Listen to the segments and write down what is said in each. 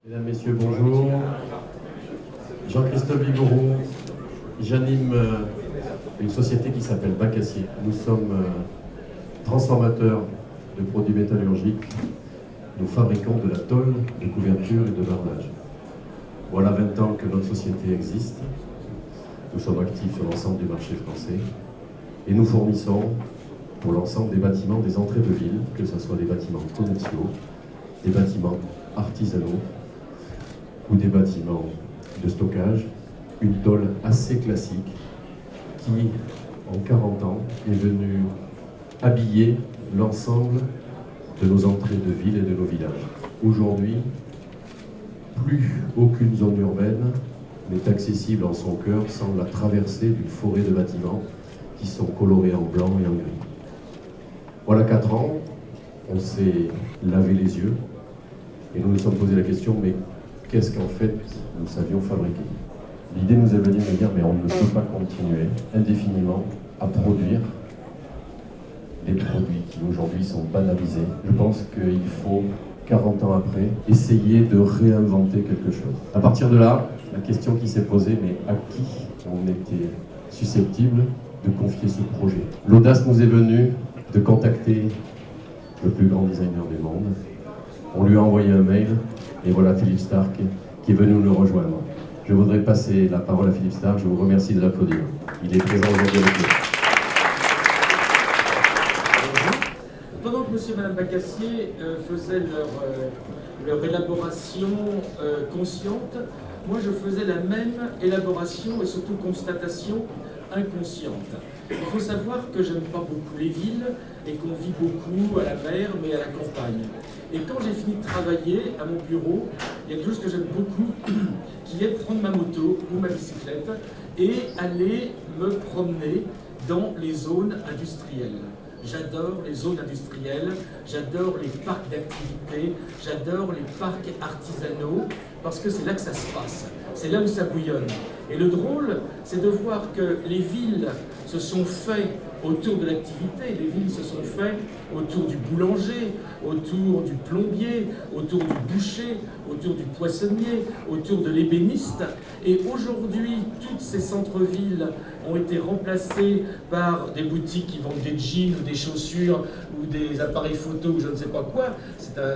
Mesdames, Messieurs, bonjour. Jean-Christophe Vigouroux, j'anime une société qui s'appelle Bacassier. Nous sommes transformateurs de produits métallurgiques. Nous fabriquons de la tôle, de couverture et de bardage. Voilà 20 ans que notre société existe. Nous sommes actifs sur l'ensemble du marché français et nous fournissons pour l'ensemble des bâtiments des entrées de ville, que ce soit des bâtiments commerciaux, des bâtiments artisanaux ou des bâtiments de stockage, une tôle assez classique qui, en 40 ans, est venue habiller l'ensemble de nos entrées de ville et de nos villages. Aujourd'hui, plus aucune zone urbaine n'est accessible en son cœur sans la traversée d'une forêt de bâtiments qui sont colorés en blanc et en gris. Voilà 4 ans, on s'est lavé les yeux et nous nous sommes posé la question, mais qu'est-ce qu'en fait nous savions fabriquer? L'idée nous est venue de dire, mais on ne peut pas continuer indéfiniment à produire des produits qui aujourd'hui sont banalisés. Je pense qu'il faut, 40 ans après, essayer de réinventer quelque chose. À partir de là, la question qui s'est posée, mais à qui on était susceptible de confier ce projet? L'audace nous est venue de contacter le plus grand designer du monde. On lui a envoyé un mail, et voilà Philippe Starck qui est venu nous rejoindre. Je voudrais passer la parole à Philippe Starck, je vous remercie de l'applaudir. Il est présent aujourd'hui avec nous. Pendant que monsieur et madame Bacassier faisaient leur élaboration consciente, moi je faisais la même élaboration et surtout constatation inconsciente. Il faut savoir que j'aime pas beaucoup les villes et qu'on vit beaucoup à la mer mais à la campagne. Et quand j'ai fini de travailler à mon bureau, il y a quelque chose que j'aime beaucoup qui est prendre ma moto ou ma bicyclette et aller me promener dans les zones industrielles. J'adore les zones industrielles, j'adore les parcs d'activités, j'adore les parcs artisanaux, parce que c'est là que ça se passe, c'est là où ça bouillonne. Et le drôle, c'est de voir que les villes se sont faites autour de l'activité, les villes se sont faites autour du boulanger, autour du plombier, autour du boucher, autour du poissonnier, autour de l'ébéniste. Et aujourd'hui, toutes ces centres-villes ont été remplacées par des boutiques qui vendent des jeans ou des chaussures ou des appareils photo ou je ne sais pas quoi,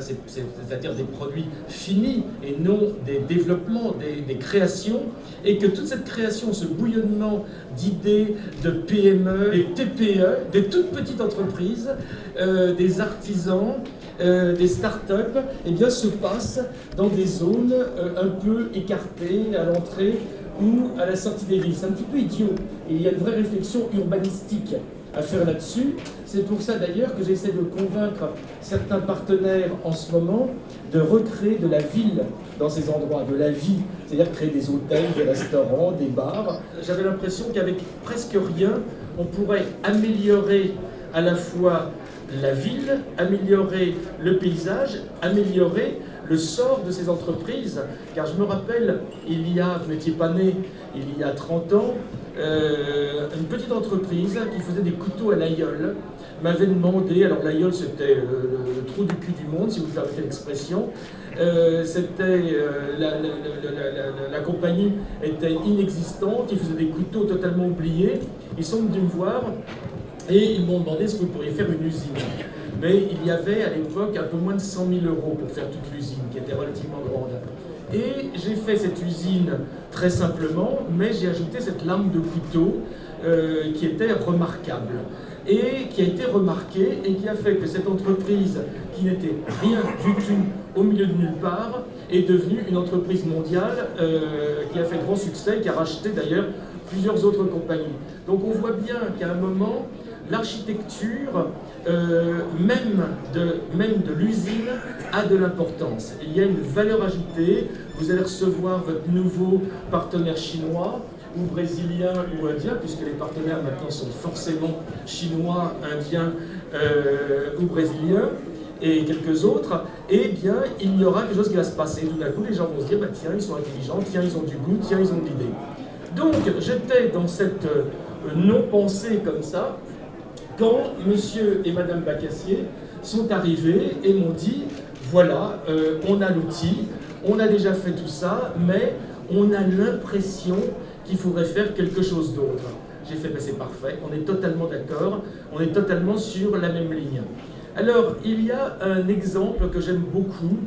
c'est-à-dire des produits finis et non des développements, des créations, et que toute cette création, ce bouillonnement d'idées, de PME, des TPE, des toutes petites entreprises, des artisans, des start-up, eh bien, se passe dans des zones un peu écartées à l'entrée ou à la sortie des villes. C'est un petit peu idiot. Et il y a une vraie réflexion urbanistique à faire là-dessus. C'est pour ça d'ailleurs que j'essaie de convaincre certains partenaires en ce moment de recréer de la ville dans ces endroits, de la vie, c'est-à-dire créer des hôtels, des restaurants, des bars. J'avais l'impression qu'avec presque rien, on pourrait améliorer à la fois la ville, améliorer le paysage, améliorer le sort de ces entreprises. Car je me rappelle, vous n'étiez pas né, il y a 30 ans, une petite entreprise qui faisait des couteaux à l'aïeul m'avait demandé, alors l'aïeul c'était le trou du cul du monde, si vous permettez l'expression, la compagnie était inexistante, ils faisaient des couteaux totalement oubliés, ils sont venus me voir et ils m'ont demandé ce que vous pourriez faire une usine. Mais il y avait à l'époque un peu moins de 100 000 € pour faire toute l'usine, qui était relativement grande. Et j'ai fait cette usine très simplement, mais j'ai ajouté cette lame de couteau qui était remarquable. Et qui a été remarquée et qui a fait que cette entreprise, qui n'était rien du tout au milieu de nulle part, est devenue une entreprise mondiale qui a fait grand succès, qui a racheté d'ailleurs plusieurs autres compagnies. Donc on voit bien qu'à un moment, l'architecture, même de l'usine, a de l'importance. Il y a une valeur ajoutée. Vous allez recevoir votre nouveau partenaire chinois, ou brésilien ou indien, puisque les partenaires maintenant sont forcément chinois, indiens ou brésiliens, et quelques autres, eh bien, il y aura quelque chose qui va se passer. Tout d'un coup, les gens vont se dire, bah, tiens, ils sont intelligents, tiens, ils ont du goût, tiens, ils ont de l'idée. Donc, j'étais dans cette non-pensée comme ça, quand monsieur et madame Bacassier sont arrivés et m'ont dit, voilà, on a l'outil, On a déjà fait tout ça, mais on a l'impression qu'il faudrait faire quelque chose d'autre. J'ai fait, ben c'est parfait, on est totalement d'accord, on est totalement sur la même ligne. Alors, il y a un exemple que j'aime beaucoup,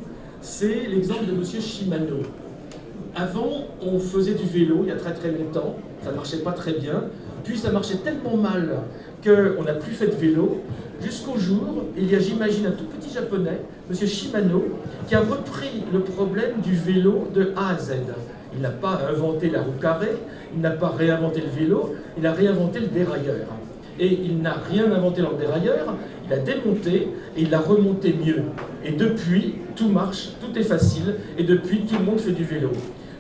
c'est l'exemple de M. Shimano. Avant, on faisait du vélo il y a très très longtemps, ça ne marchait pas très bien, puis ça marchait tellement mal qu'on n'a plus fait de vélo, jusqu'au jour, il y a, j'imagine, un tout petit japonais, M. Shimano, qui a repris le problème du vélo de A à Z. Il n'a pas inventé la roue carrée, il n'a pas réinventé le vélo, il a réinventé le dérailleur. Et il n'a rien inventé dans le dérailleur, il a démonté et il a remonté mieux. Et depuis, tout marche, tout est facile, et depuis, tout le monde fait du vélo.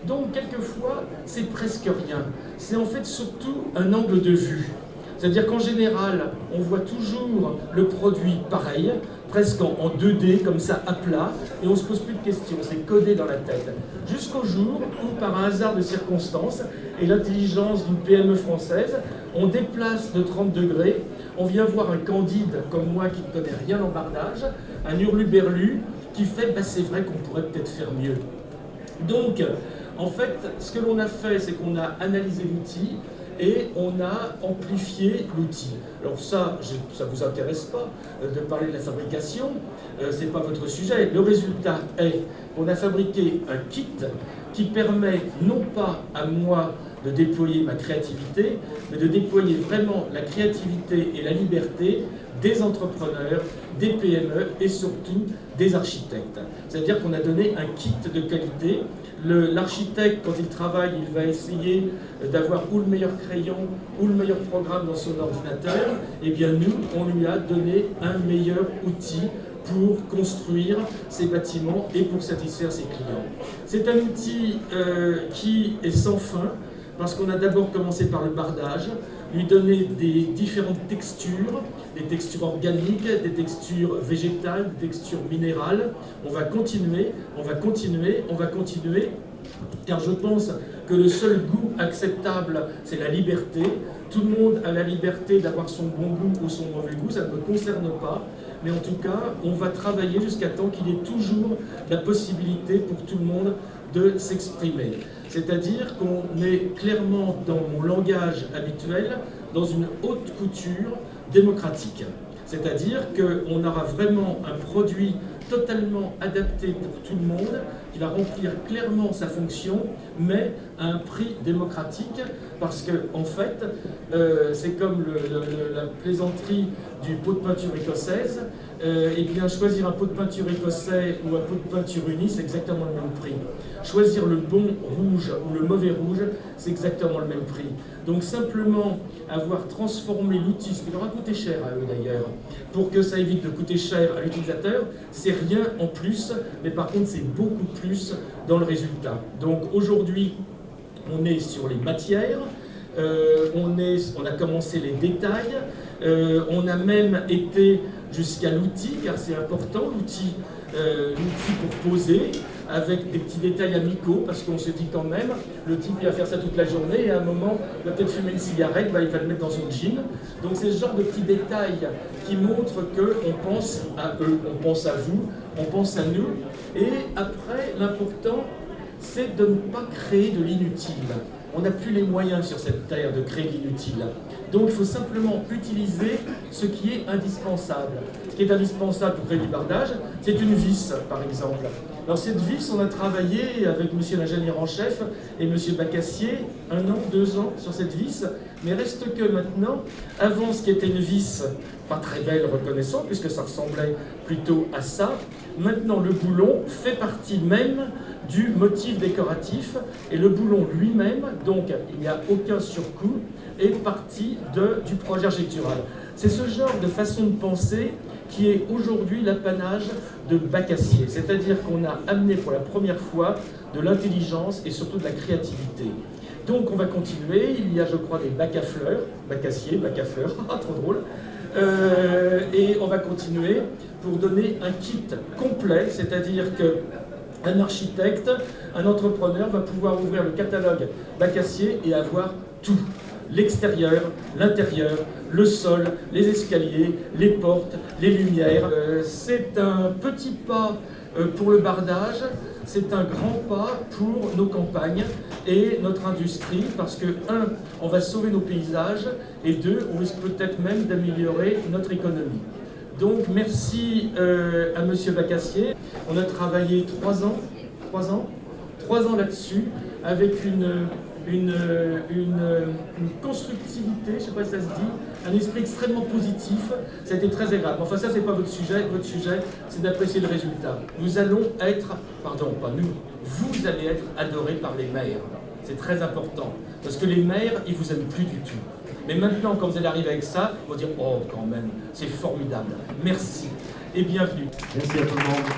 Donc, quelquefois, c'est presque rien. C'est en fait surtout un angle de vue. C'est-à-dire qu'en général, on voit toujours le produit pareil, presque en 2D, comme ça, à plat, et on ne se pose plus de questions, c'est codé dans la tête. Jusqu'au jour où, par un hasard de circonstances, et l'intelligence d'une PME française, on déplace de 30 degrés, on vient voir un candide comme moi qui ne connaît rien en bardage, un hurluberlu qui fait bah, c'est vrai qu'on pourrait peut-être faire mieux. Donc, en fait, ce que l'on a fait, c'est qu'on a analysé l'outil et on a amplifié l'outil. Alors ça ne vous intéresse pas de parler de la fabrication, ce n'est pas votre sujet. Le résultat est qu'on a fabriqué un kit qui permet non pas à moi de déployer ma créativité, mais de déployer vraiment la créativité et la liberté des entrepreneurs, des PME et surtout des architectes. C'est-à-dire qu'on a donné un kit de qualité. L'architecte, quand il travaille, il va essayer d'avoir ou le meilleur crayon ou le meilleur programme dans son ordinateur. Eh bien nous, on lui a donné un meilleur outil pour construire ses bâtiments et pour satisfaire ses clients. C'est un outil qui est sans fin, parce qu'on a d'abord commencé par le bardage, lui donner des différentes textures, des textures organiques, des textures végétales, des textures minérales. On va continuer, on va continuer, on va continuer, car je pense que le seul goût acceptable, c'est la liberté. Tout le monde a la liberté d'avoir son bon goût ou son mauvais goût, ça ne me concerne pas. Mais en tout cas, on va travailler jusqu'à temps qu'il y ait toujours la possibilité pour tout le monde de s'exprimer. C'est-à-dire qu'on est clairement dans mon langage habituel, dans une haute couture démocratique. C'est-à-dire qu'on aura vraiment un produit totalement adapté pour tout le monde, qui va remplir clairement sa fonction, mais à un prix démocratique, parce que en fait, c'est comme la plaisanterie du pot de peinture écossaise. Et bien choisir un pot de peinture écossais ou un pot de peinture uni, c'est exactement le même prix. Choisir le bon rouge ou le mauvais rouge, c'est exactement le même prix. Donc simplement avoir transformé l'outil, ce qui leur a coûté cher à eux d'ailleurs, pour que ça évite de coûter cher à l'utilisateur, c'est rien en plus, mais par contre c'est beaucoup plus dans le résultat. Donc aujourd'hui, on est sur les matières, on a commencé les détails, on a même été jusqu'à l'outil, car c'est important, l'outil pour poser, avec des petits détails amicaux, parce qu'on se dit quand même, le type il va faire ça toute la journée, et à un moment, il va peut-être fumer une cigarette, il va le mettre dans son jean. Donc c'est ce genre de petits détails qui montrent qu'on pense à eux, on pense à vous, on pense à nous. Et après, l'important, c'est de ne pas créer de l'inutile. On n'a plus les moyens sur cette terre de créer de l'inutile. Donc il faut simplement utiliser ce qui est indispensable. Ce qui est indispensable pour créer du bardage, c'est une vis, par exemple. Alors cette vis, on a travaillé avec monsieur l'ingénieur en chef et monsieur Bacassier 1 an, 2 ans sur cette vis, mais reste que maintenant, avant ce qui était une vis, pas très belle reconnaissant, puisque ça ressemblait plutôt à ça, maintenant le boulon fait partie même du motif décoratif, et le boulon lui-même, donc il n'y a aucun surcoût, est partie du projet architectural. C'est ce genre de façon de penser qui est aujourd'hui l'apanage de Bacassier, c'est-à-dire qu'on a amené pour la première fois de l'intelligence et surtout de la créativité. Donc on va continuer, il y a je crois des bacs à fleurs, Bacassier, bac à fleurs, trop drôle, et on va continuer pour donner un kit complet, c'est-à-dire que un architecte, un entrepreneur va pouvoir ouvrir le catalogue Bacassier et avoir tout. L'extérieur, l'intérieur, le sol, les escaliers, les portes, les lumières. C'est un petit pas pour le bardage, c'est un grand pas pour nos campagnes et notre industrie, parce que, un, on va sauver nos paysages, et deux, on risque peut-être même d'améliorer notre économie. Donc merci à Monsieur Bacassier. On a travaillé 3 ans là-dessus, avec une constructivité, je ne sais pas si ça se dit, un esprit extrêmement positif. Ça a été très agréable. Enfin, ça, c'est pas votre sujet. Votre sujet, c'est d'apprécier le résultat. Nous allons être, pardon, pas nous, vous allez être adorés par les maires. C'est très important. Parce que les maires, ils vous aiment plus du tout. Mais maintenant, quand vous allez arriver avec ça, ils vont dire « Oh, quand même, c'est formidable. Merci et bienvenue. » Merci à tout le monde.